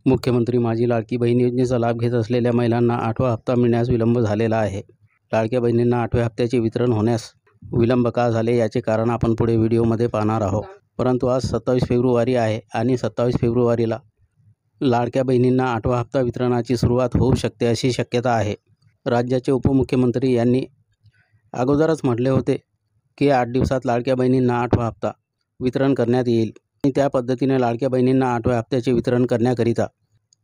मुख्यमंत्री माझी लाडकी बहीण योजनेचा लाभ घेत असलेल्या महिलांना 8वा हप्ता मिळण्यास विलंब झालेला आहे। लाडक्या बहिणींना 8व्या हप्त्याचे वितरण होण्यास विलंब का झाले याचे कारण आपण पुढे व्हिडिओमध्ये पाहणार आहोत। परंतु आज 27 फेब्रुवारी आहे आणि 27 फेब्रुवारीला लाडक्या बहिणींना 8वा हप्ता वितरणाची सुरुवात होऊ शकते अशी शक्यता आहे। राज्याचे उपमुख्यमंत्री यांनी अगोदरच म्हटले होते की 8 दिवसात लाडक्या बहिणींना 8वा हप्ता वितरण करण्यात येईल आणि त्या पद्धतीने लाडक्या बहिणींना 8व्या हप्त्याचे वितरण करण्याकरिता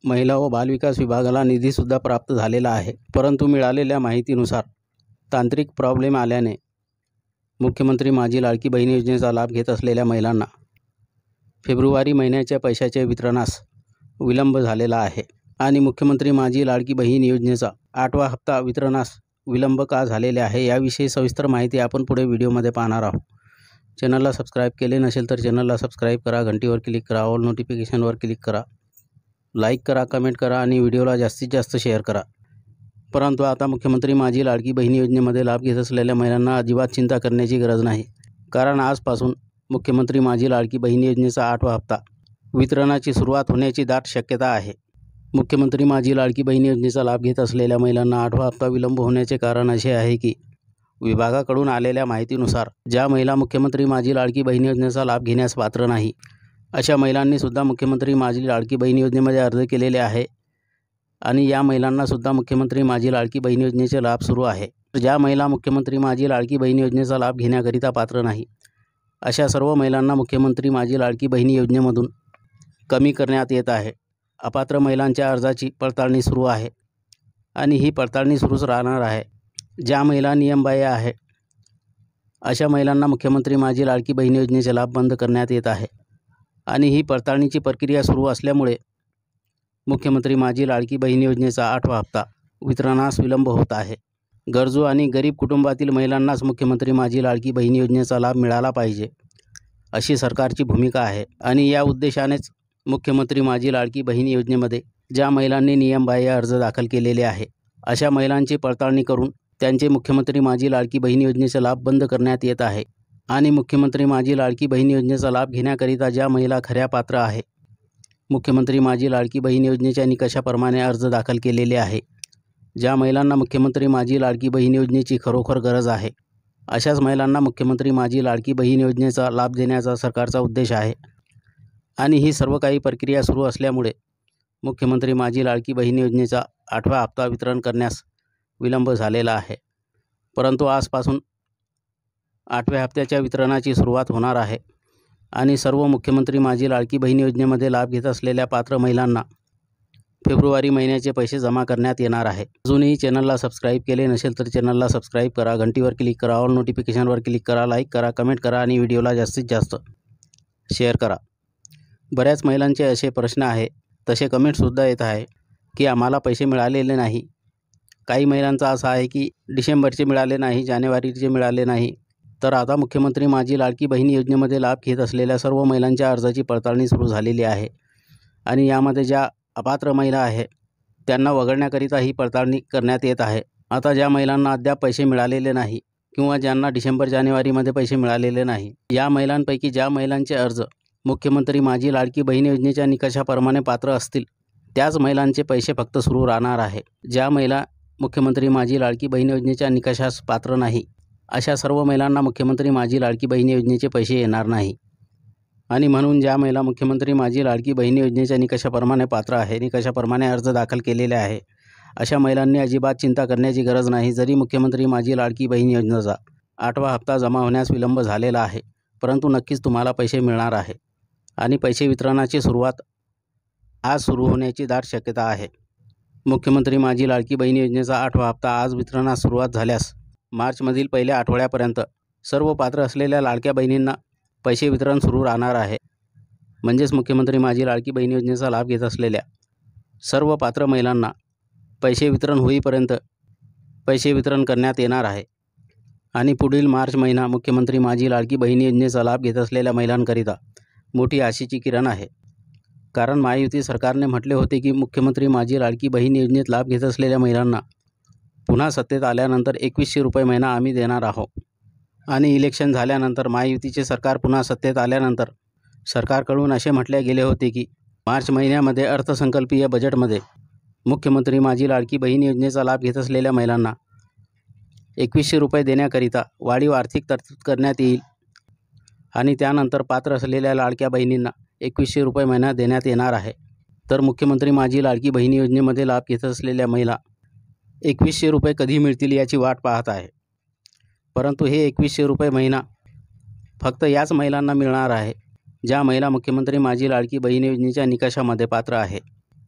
महिला व बालविकास विभागाला निधीसुद्धा प्राप्त झालेला आहे। परंतु मिळालेल्या माहितीनुसार तांत्रिक प्रॉब्लेम आल्याने मुख्यमंत्री माझी लाडकी बहीण योजनेचा लाभ घेत असलेल्या महिलांना फेब्रुवारी महिन्याच्या पैशाच्या वितरणास विलंब झालेला आहे आणि मुख्यमंत्री माझी लाडकी बहीण योजनेचा 8वा हप्ता वितरणास विलंब का झालेले आहे याविषयी सविस्तर माहिती आपण पुढे व्हिडिओमध्ये पाहणार आहोत। चॅनलला सबस्क्राईब केले नसेल तर चॅनलला सबस्क्राईब करा, घंटीवर क्लिक करा, ऑल नोटिफिकेशनवर क्लिक करा, लाईक करा, कमेंट करा आणि व्हिडिओला जास्तीत जास्त शेअर करा। परंतु आता मुख्यमंत्री माझी लाडकी बहीण योजनेमध्ये लाभ घेत असलेल्या महिलांना अजिबात चिंता करण्याची गरज नाही, कारण आजपासून मुख्यमंत्री माझी लाडकी बहीण योजनेचा 8वा हप्ता वितरणाची सुरुवात होण्याची दाट शक्यता आहे। मुख्यमंत्री माझी लाडकी बहीण योजनेचा लाभ घेत असलेल्या महिलांना 8वा हप्ता विलंब होण्याचे कारण असे आहे की विभागाकडून आलेल्या माहितीनुसार ज्या महिला मुख्यमंत्री माझी लाडकी बहीण योजनेचा लाभ घेण्यास पात्र नाही अशा महिलांनी सुद्धा मुख्यमंत्री माझी लाडकी बहीण योजनेमध्ये अर्ज केलेले आहे आणि या महिलांना सुद्धा मुख्यमंत्री माझी लाडकी बहीण योजनेचे लाभ सुरू आहे। ज्या महिला मुख्यमंत्री माझी लाडकी बहीण योजनेचा लाभ घेण्याकरिता पात्र नाही अशा सर्व महिलांना मुख्यमंत्री माझी लाडकी बहीण योजनेमधून कमी करण्यात येत आहे। अपात्र महिलांच्या अर्जाची पडताळणी सुरू आहे आणि ही पडताळणी सुरूच राहणार आहे। ज्या महिला नियमबाह्य आहे अशा महिलांना मुख्यमंत्री माझी लाडकी बहीण योजनेचे लाभ बंद करण्यात येत आहे आणि ही पडताळणीची प्रक्रिया सुरू असल्यामुळे मुख्यमंत्री माझी लाडकी बहीण योजनेचा 8वा हप्ता वितरणास विलंब होत आहे। गरजू आणि गरीब कुटुंबातील महिलांनाच मुख्यमंत्री माझी लाडकी बहीण योजनेचा लाभ मिळाला पाहिजे अशी सरकारची भूमिका आहे आणि या उद्देशानेच मुख्यमंत्री माझी लाडकी बहीण योजनेमध्ये ज्या महिलांनी नियमबाह्य अर्ज दाखल केलेले आहे अशा महिलांची पडताळणी करून त्यांचे मुख्यमंत्री माझी लाडकी बहीण योजनेचा लाभ बंद करण्यात येत आहे आणि मुख्यमंत्री माझी लाडकी बहीण योजनेचा लाभ घेण्याकरिता ज्या महिला खऱ्या पात्र आहे, मुख्यमंत्री माझी लाडकी बहीण योजनेच्या निकषाप्रमाणे अर्ज दाखल केलेले आहे, ज्या महिलांना मुख्यमंत्री माझी लाडकी बहीण योजनेची खरोखर गरज आहे अशाच महिलांना मुख्यमंत्री माझी लाडकी बहीण योजनेचा लाभ देण्याचा सरकारचा उद्देश आहे आणि ही सर्व काही प्रक्रिया सुरू असल्यामुळे मुख्यमंत्री माझी लाडकी बहीण योजनेचा 8वा हप्ता वितरण करण्यास विलंब झालेला आहे। परंतु आजपासून 8व्या हप्त्याच्या वितरणाची सुरुवात होणार आहे आणि सर्व मुख्यमंत्री माझी लाडकी बहीण योजनेमध्ये लाभ घेत असलेल्या पात्र महिलांना फेब्रुवारी महिन्याचे पैसे जमा करण्यात येणार आहे। अजूनही चॅनलला सबस्क्राईब केले नसेल तर चॅनलला सबस्क्राईब करा, घंटीवर क्लिक करा, ऑल नोटिफिकेशनवर क्लिक करा, लाईक करा, कमेंट करा आणि व्हिडिओला जास्तीत जास्त शेअर करा। बऱ्याच महिलांचे असे प्रश्न आहे, तसे कमेंटसुद्धा येत आहे की आम्हाला पैसे मिळालेले नाही। काही महिलांचा असा आहे की डिसेंबरचे मिळाले नाही, जानेवारीचे मिळाले नाही। तर आता मुख्यमंत्री माझी लाडकी बहीण योजनेमध्ये लाभ घेत असलेल्या सर्व महिलांच्या अर्जाची पडताळणी सुरू झालेली आहे आणि यामध्ये ज्या अपात्र महिला आहे त्यांना वगळण्याकरिता ही पडताळणी करण्यात येत आहे। आता ज्या महिलांना अद्याप पैसे मिळालेले नाही किंवा ज्यांना डिसेंबर जानेवारीमध्ये पैसे मिळालेले नाही या महिलांपैकी ज्या महिलांचे अर्ज मुख्यमंत्री माझी लाडकी बहीण योजनेच्या निकषाप्रमाणे पात्र असतील त्याच महिलांचे पैसे फक्त सुरू राहणार आहे। ज्या महिला मुख्यमंत्री माझी लाडकी बहीण योजनेच्या निकषास पात्र नाही अशा सर्व महिलांना मुख्यमंत्री माझी लाडकी बहीण योजनेचे पैसे येणार नाही आणि म्हणून ज्या महिला मुख्यमंत्री माझी लाडकी बहीण योजनेच्या निकषाप्रमाणे पात्र आहे, निकषाप्रमाणे अर्ज दाखल केलेले आहे अशा महिलांनी अजिबात चिंता करण्याची गरज नाही। जरी मुख्यमंत्री माझी लाडकी बहीण योजनेचा 8वा हप्ता जमा होण्यास विलंब झालेला आहे परंतु नक्कीच तुम्हाला पैसे मिळणार आहे आणि पैसे वितरणाची सुरुवात आज सुरू होण्याची दाट शक्यता आहे। मुख्यमंत्री माझी लाडकी बहीण योजनेचा 8वा हप्ता आज वितरणास सुरुवात झाल्यास मार्चमधील पहिल्या आठवड्यापर्यंत सर्व पात्र असलेल्या लाडक्या बहिणींना पैसे वितरण सुरू राहणार आहे। म्हणजेच मुख्यमंत्री माझी लाडकी बहीण योजनेचा लाभ घेत असलेल्या सर्व पात्र महिलांना पैसे वितरण होईपर्यंत पैसे वितरण करण्यात येणार आहे आणि पुढील मार्च महिना मुख्यमंत्री माझी लाडकी बहीण योजनेचा लाभ घेत असलेल्या महिलांकरिता मोठी आशेची किरण आहे। कारण महायुती सरकारने म्हटले होते की मुख्यमंत्री माझी लाडकी बहीण योजनेत लाभ घेत असलेल्या महिलांना पुन्हा सत्तेत आल्यानंतर 2100 रुपये महिना आम्ही देणार आहोत आणि इलेक्शन झाल्यानंतर महायुतीचे सरकार पुन्हा सत्तेत आल्यानंतर सरकारकडून असे म्हटले गेले होते की मार्च महिन्यामध्ये अर्थसंकल्पीय बजेटमध्ये मुख्यमंत्री माझी लाडकी बहीण योजनेचा लाभ घेत असलेल्या महिलांना 2100 रुपये देण्याकरिता वाढीव आर्थिक तरतूद करण्यात येईल आणि त्यानंतर पात्र असलेल्या लाडक्या बहिणींना 2100 रुपये महिना देण्यात येणार आहे। तर मुख्यमंत्री माझी लाडकी बहीण योजनेमध्ये लाभ घेत असलेल्या महिला 2100 रुपये कधी मिळतील याची वाट पाहत आहे, परंतु हे 2100 रुपये महिना फक्त याच महिलांना मिळणार आहे ज्या महिला मुख्यमंत्री माझी लाडकी बहीण योजनेच्या निकषामध्ये पात्र आहे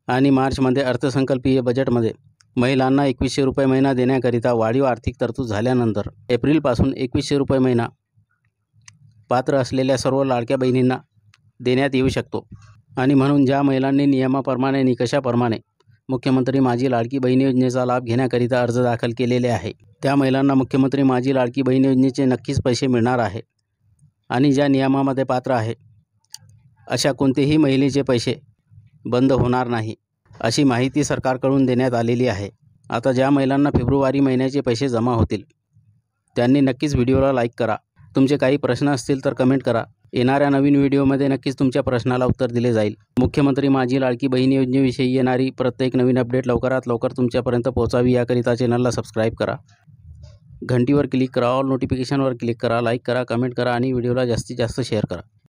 आणि मार्चमध्ये अर्थसंकल्पीय बजेटमध्ये महिलांना 2100 रुपये महिना देण्याकरिता वाढीव आर्थिक तरतूद झाल्यानंतर एप्रिलपासून 2100 रुपये महिना पात्र असलेल्या सर्व लाडक्या बहिणींना देण्यात येऊ शकतो। आणि म्हणून ज्या महिलांनी नियमाप्रमाणे निकषाप्रमाणे मुख्यमंत्री माझी लाडकी बहीण योजनेचा लाभ घेण्याकरिता अर्ज दाखल केलेले आहे त्या महिलांना मुख्यमंत्री माझी लाडकी बहीण योजनेचे नक्कीच पैसे मिळणार आहे आणि ज्या नियमामध्ये पात्र आहे अशा कोणतेही महिलेचे पैसे बंद होणार नाही अशी माहिती सरकारकडून देण्यात आलेली आहे। आता ज्या महिलांना फेब्रुवारी महिन्याचे पैसे जमा होतील त्यांनी नक्कीच व्हिडिओला लाईक करा। तुमचे काही प्रश्न असतील तर कमेंट करा। येणाऱ्या नवीन व्हिडिओमध्ये नक्कीच तुमच्या प्रश्नाला उत्तर दिले जाईल। मुख्यमंत्री माझी लाडकी बहीण योजनेविषयी येणारी प्रत्येक नवीन अपडेट लवकरात लवकर तुमच्यापर्यंत पोहोचावी याकरिता चॅनलला सबस्क्राईब करा, घंटीवर क्लिक करा, ऑल नोटिफिकेशनवर क्लिक करा, लाईक करा, कमेंट करा आणि व्हिडिओला जास्तीत जास्त शेअर करा।